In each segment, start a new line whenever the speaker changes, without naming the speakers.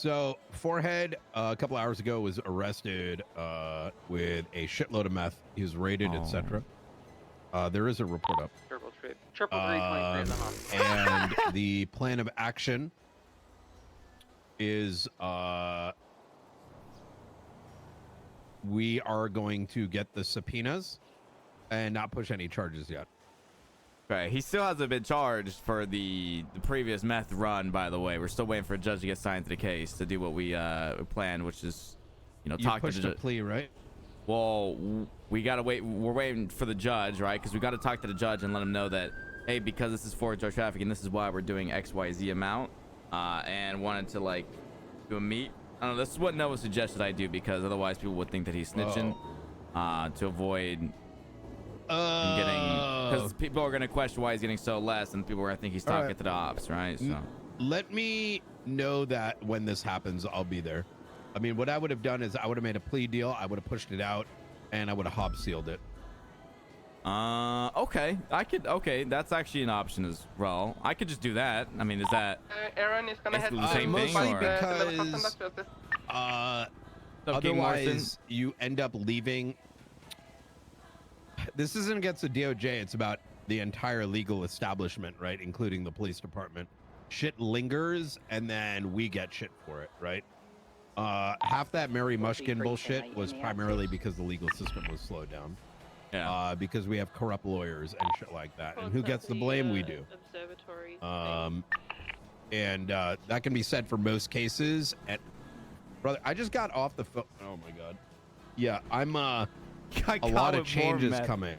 So Forehead a couple hours ago was arrested with a shitload of meth. He was raided, etc. There is a report up.
Triple 323 in the hospital.
And the plan of action is we are going to get the subpoenas and not push any charges yet.
Right. He still hasn't been charged for the previous meth run, by the way. We're still waiting for a judge to get signed to the case to do what we planned, which is, talk
pushed
to the
a plea, right?
Well, we got to wait. We're waiting for the judge, right? Because we got to talk to the judge and let him know that, hey, because this is for drug trafficking, this is why we're doing XYZ amount, and wanted to, like, do a meet. I don't know. This is what Noah suggested I do, because otherwise people would think that he's snitching, to avoid because people are going to question why he's getting so less, and people are going to think he's talking to the ops, right? So
let me know that when this happens, I'll be there. I mean, what I would have done is I would have made a plea deal, I would have pushed it out, and I would have hob sealed it.
Okay, okay, that's actually an option as well. I could just do that. I mean, is that
Aaron is gonna head
the same thing,
mostly
or?
because otherwise you end up leaving. This isn't against the DOJ, it's about the entire legal establishment, right? Including the police department. Shit lingers, and then we get shit for it, right? Half that Mary Mushkin bullshit was primarily because the legal system was slowed down.
Yeah.
Because we have corrupt lawyers and shit like that. And who gets the blame? We do. And that can be said for most cases. And brother, I just got off the phone. Oh my God. Yeah, I'm a lot of changes coming.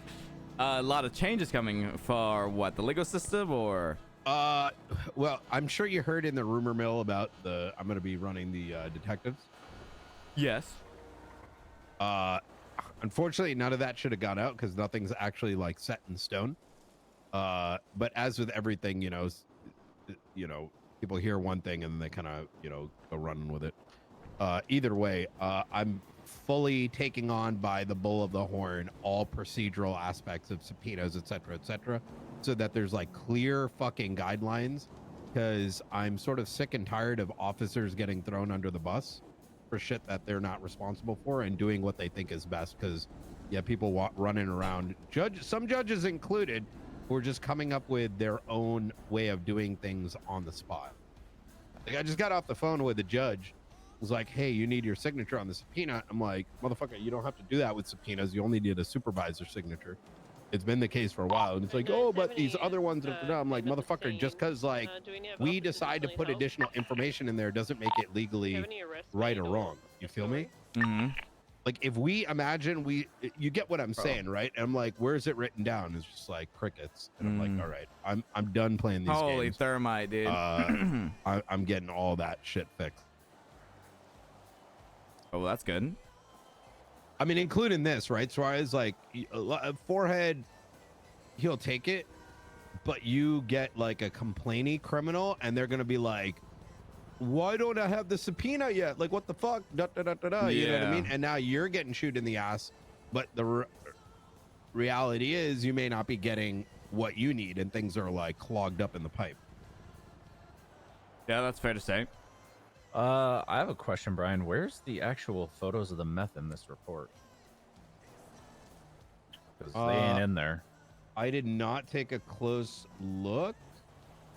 A lot of changes coming for what? The legal system, or?
Well, I'm sure you heard in the rumor mill about I'm going to be running the detectives.
Yes.
Unfortunately, none of that should have gone out because nothing's actually like set in stone. But as with everything, people hear one thing and they kind of, go running with it. Either way, I'm fully taking on by the bull of the horn all procedural aspects of subpoenas, etc., so that there's like clear fucking guidelines, because I'm sort of sick and tired of officers getting thrown under the bus for shit that they're not responsible for and doing what they think is best. Because people running around, some judges included, who are just coming up with their own way of doing things on the spot. Like, I just got off the phone with a judge. Was like, hey, you need your signature on the subpoena. I'm like, motherfucker, you don't have to do that with subpoenas. You only need a supervisor signature. It's been the case for a while. And it's like, oh, but these other ones, I'm like, motherfucker, just because like we decide to put additional information in there doesn't make it legally right or wrong. You feel me?
Mm-hmm.
Like, if we imagine you get what I'm saying, right? And I'm like, where's it written down? It's just like crickets. And I'm like, all right, I'm done playing these games.
Holy thermite, dude.
I'm getting all that shit fixed.
Oh, well, that's good.
I mean, including this, right? Suarez, like, Forehead, he'll take it, but you get like a complainy criminal, and they're gonna be like, why don't I have the subpoena yet? Like, what the fuck? Da, da, da, da, da. You know what I mean? And now you're getting shoot in the ass, but the reality is you may not be getting what you need, and things are like clogged up in the pipe.
Yeah, that's fair to say.
I have a question, Brian. Where's the actual photos of the meth in this report? Because they ain't in there.
I did not take a close look.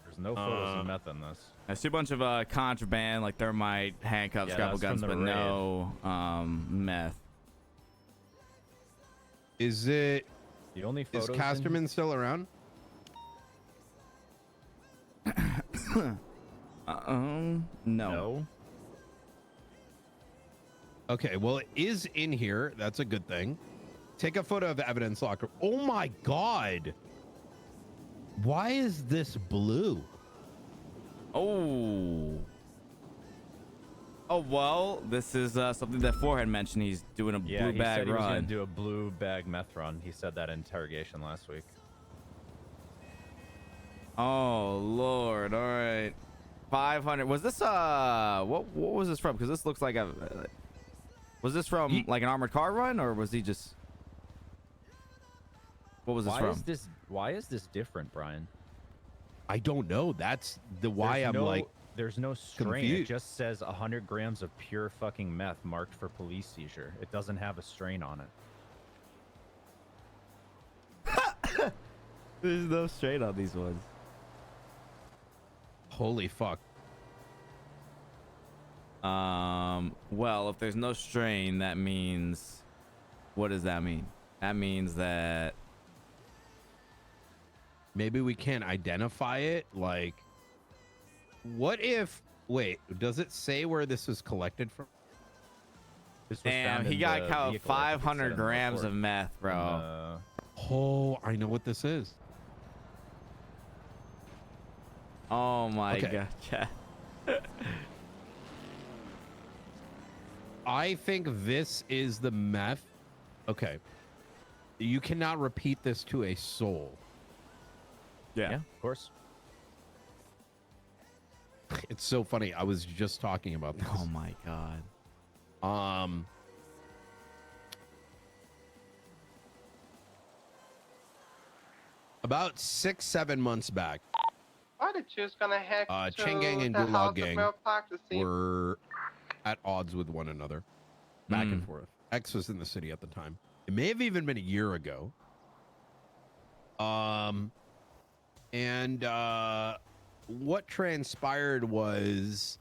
There's no photos of meth in this.
I see a bunch of contraband, like thermite, handcuffs, grapple guns, but no meth.
Is it?
The only photos.
Is Casterman still around?
No.
Okay, well, it is in here. That's a good thing. Take a photo of the evidence locker. Oh my God. Why is this blue?
Oh, well, this is something that Forehead mentioned. He's doing a blue bag
he was
run.
gonna do a blue bag meth run. He said that in interrogation last week.
Oh Lord! All right, 500. Was this what was this from? Because this looks like was this from like an armored car run, or was he just? What was this from?
Why is this different, Brian?
I don't know. That's the why I'm like,
There's no strain. It
confused.
just says 100 grams of pure fucking meth marked for police seizure. It doesn't have a strain on it.
There's no strain on these ones.
Holy fuck.
Well, if there's no strain, that means, what does that mean? That means that
Maybe we can't identify it. Like, what if? Wait, does it say where this was collected from?
This was
damn,
found
he
in
got
the
caught
vehicle, I think it said
500
in the
grams
report.
of meth, bro.
Oh, I know what this is.
Oh my
Okay.
god, chat.
I think this is the meth. Okay. You cannot repeat this to a soul.
Yeah, of course.
It's so funny. I was just talking about this.
Oh my god.
About 6-7 months back,
Why did you gonna hack to
Chain Gang and
the
Gulag
house
Gang
of Milpark to see?
were at odds with one another, back and forth. X was in the city at the time. It may have even been a year ago. And what transpired was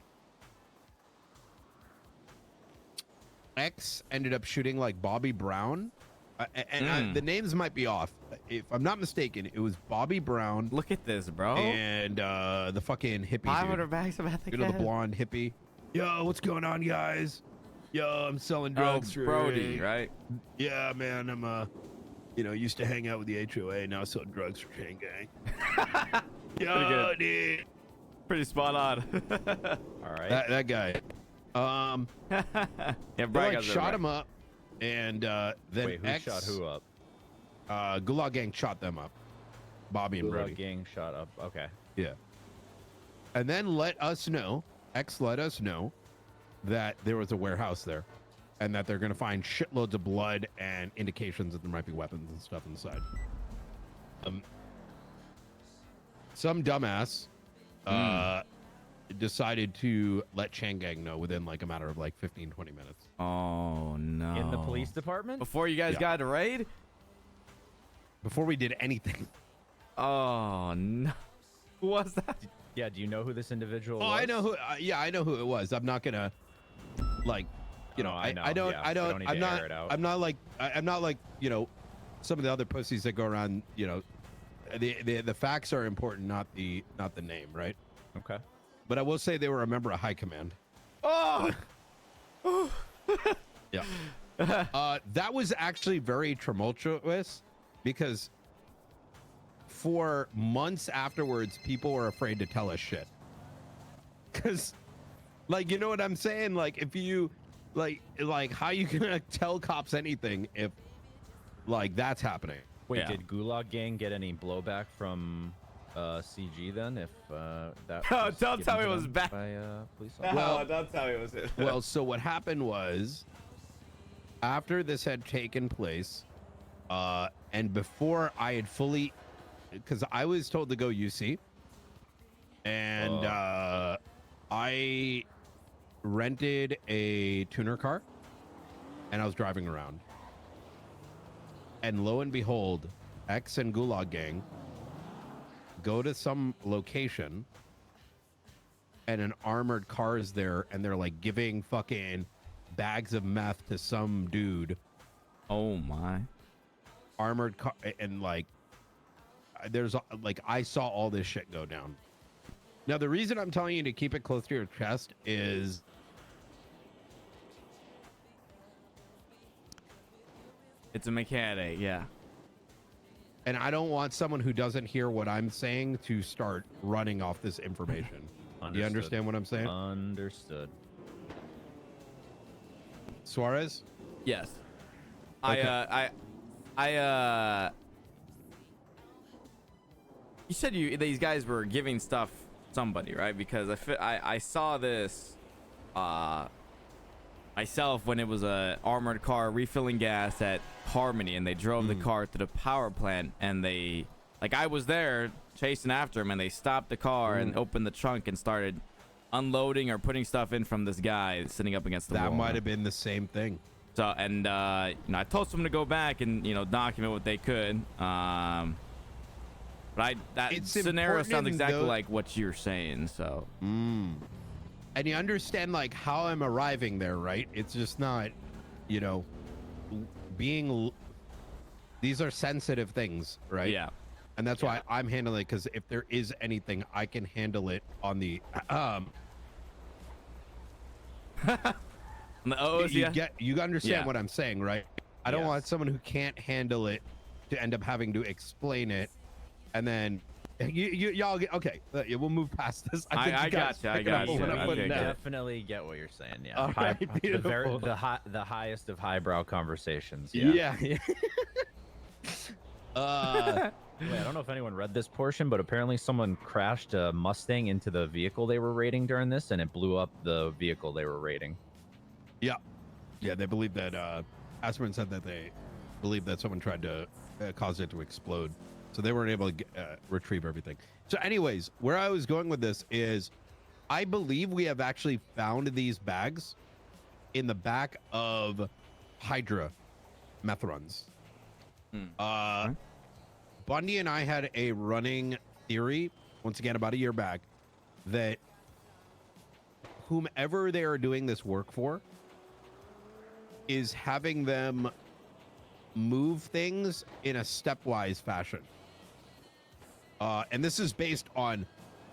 X ended up shooting like Bobby Brown. The names might be off. If I'm not mistaken, it was Bobby Brown
Look at this, bro.
and the fucking hippie
500
dude.
bags of meth
You know, the
again?
blonde hippie. Yo, what's going on, guys? Yo, I'm selling
Oh,
drugs for
Brody, right?
Yeah, man, I'm used to hang out with the HOA, now selling drugs for Chain Gang. Yo,
good.
dude.
Pretty spot on.
All right.
That guy.
Yeah,
They
Brian
like
got
shot him up, and then
Wait, who
X,
shot who up?
Gulag Gang shot them up. Bobby and Brody.
Gulag Gang shot up. Okay.
Yeah. And then X let us know that there was a warehouse there and that they're going to find shitloads of blood and indications that there might be weapons and stuff inside. Some dumbass decided to let Chain Gang know within like a matter of like 15, 20 minutes.
Oh no.
In the police department?
Before you guys
Yeah.
got a raid?
Before we did anything.
Oh no. Who was that?
Yeah, do you know who this individual
Oh,
was?
I know who. I know who it was. I'm not gonna, like,
Oh, I know. Yeah, I don't need to air it out.
I'm not like some of the other pussies that go around. The facts are important, not the name, right?
Okay.
But I will say they were a member of High Command.
Oh.
Yeah. That was actually very tumultuous because for months afterwards, people were afraid to tell us shit. Because, like, you know what I'm saying? Like, if you, like how you gonna tell cops anything if, like, that's happening?
Wait,
Yeah.
did Gulag Gang get any blowback from CG then? If that
Oh,
was
don't
given
tell me
to
it was
them
bad.
by police officers?
Well-
don't tell me it was it.
Well, so what happened was, after this had taken place, and before I had fully, because I was told to go UC, and I rented a tuner car, and I was driving around, and lo and behold, X and Gulag Gang go to some location, and an armored car is there, and they're like giving fucking bags of meth to some dude.
Oh my.
Armored car, and like there's like I saw all this shit go down. Now the reason I'm telling you to keep it close to your chest is
It's a mechanic, yeah.
and I don't want someone who doesn't hear what I'm saying to start running off this information. Do you understand what I'm saying?
Understood.
Suarez?
Yes.
Okay.
You said these guys were giving stuff somebody, right? Because I saw this myself when it was a armored car refilling gas at Harmony, and they drove the car to the power plant, and I was there chasing after them, and they stopped the car and opened the trunk and started unloading or putting stuff in from this guy sitting up against the wall.
That might have been the same thing.
So, and I told someone to go back and document what they could. But that
It's
scenario
important
sounds
in
exactly
those-
like what you're saying. So,
And you understand like how I'm arriving there, right? It's just not, these are sensitive things, right?
yeah.
And that's why I'm handling it, because if there is anything, I can handle it on the you understand what I'm saying, right? I don't want someone who can't handle it to end up having to explain it, and then y'all get okay. We'll move past this.
I got you. I got you.
I
Okay, good.
definitely get what you're saying. Yeah,
All right, beautiful.
the highest of highbrow conversations.
Yeah.
Wait, I don't know if anyone read this portion, but apparently someone crashed a Mustang into the vehicle they were raiding during this, and it blew up the vehicle they were raiding.
Yeah, they believe that Asperman said that they believe that someone tried to cause it to explode, so they weren't able to retrieve everything. So anyways, where I was going with this is I believe we have actually found these bags in the back of Hydra meth runs. Bundy and I had a running theory, once again, about a year back, that whomever they are doing this work for is having them move things in a stepwise fashion. And this is based on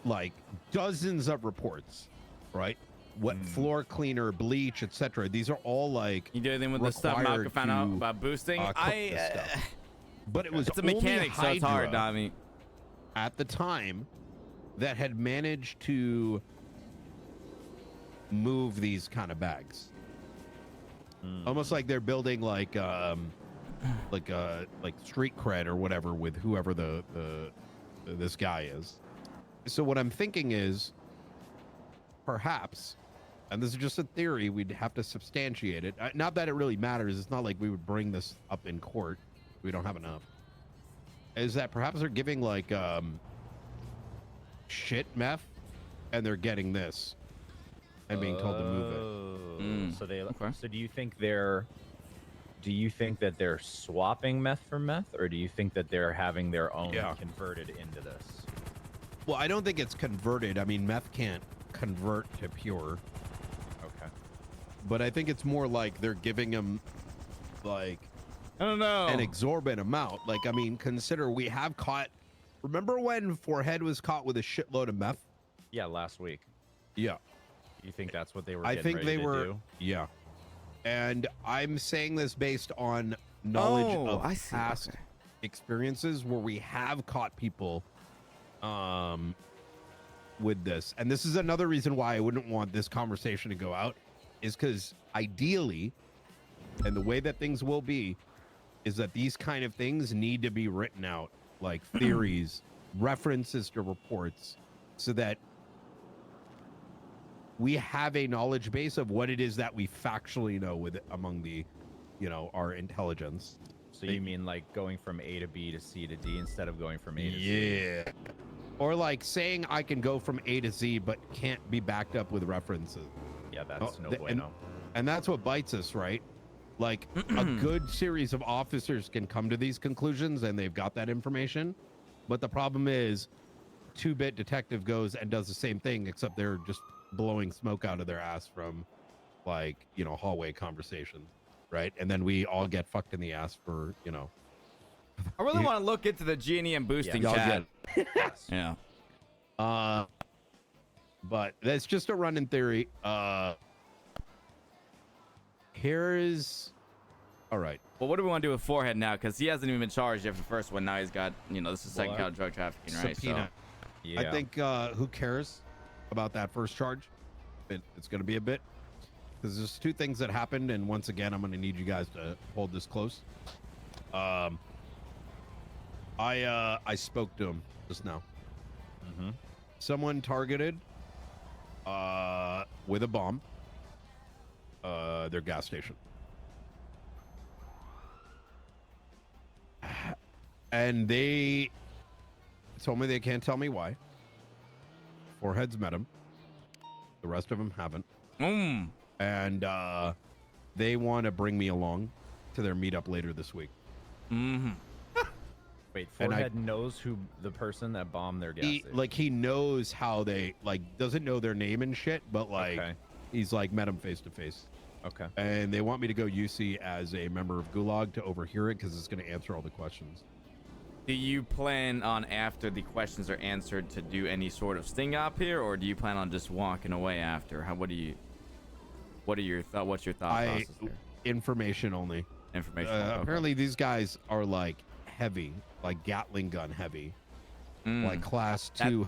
like dozens of reports, right? What floor cleaner, bleach, etc. These are all like
You do anything with the stuff Malcolm found out about boosting?
But it was
It's a mechanic, so it's hard,
Hydra
Dami.
at the time that had managed to move these kind of bags. Almost like they're building like street cred or whatever with whoever this guy is. So what I'm thinking is perhaps, and this is just a theory, we'd have to substantiate it. Not that it really matters. It's not like we would bring this up in court. We don't have enough. Is that perhaps they're giving like shit meth and they're getting this and being told to move it.
So
Okay.
So do you think that they're swapping meth for meth, or do you think that they're having their own converted into this?
Well, I don't think it's converted. I mean, meth can't convert to pure.
Okay.
But I think it's more like they're giving them like
I don't know.
an exorbitant amount. Like, I mean, consider we have caught. Remember when Forehead was caught with a shitload of meth?
Yeah, last week.
Yeah.
You think that's what they were?
I think
ready
they
to
were.
do?
Yeah. And I'm saying this based on knowledge of past experiences where we have caught people with this. And this is another reason why I wouldn't want this conversation to go out, is because ideally, and the way that things will be, is that these kind of things need to be written out, like theories, references to reports, so that we have a knowledge base of what it is that we factually know with among the, our intelligence.
So you mean like going from A to B to C to D instead of going from A to C?
Yeah. Or like saying I can go from A to Z, but can't be backed up with references.
Yeah, that's no
and,
bueno.
and that's what bites us, right? Like a good series of officers can come to these conclusions and they've got that information. But the problem is 2-bit detective goes and does the same thing, except they're just blowing smoke out of their ass from like, hallway conversations, right? And then we all get fucked in the ass for,
I really want to look into the G&E and boosting chat. Yeah.
But that's just a run in theory. Here's all right.
Well, what do we want to do with Forehead now? Because he hasn't even been charged yet for the first one. Now he's got, this is the second count of drug trafficking, right?
Subpoena.
Yeah.
I think who cares about that first charge? It's going to be a bit, because there's two things that happened, and once again, I'm going to need you guys to hold this close. I spoke to him just now. Someone targeted with a bomb their gas station, and they told me they can't tell me why. Forehead's met him. The rest of them haven't.
Mm.
And they want to bring me along to their meetup later this week.
Mm-hmm.
Wait,
And
Forehead knows who the person that bombed their gas station.
Like, he knows how they, like, doesn't know their name and shit, but, like, he's, like, met them face to face.
Okay.
And they want me to go UC as a member of Gulag to overhear it because it's going to answer all the questions.
Do you plan on, after the questions are answered, to do any sort of sting up here, or do you plan on just walking away after? What's your thought process there?
Information only.
Information. Okay.
Apparently these guys are like heavy, like Gatling gun heavy, like class 2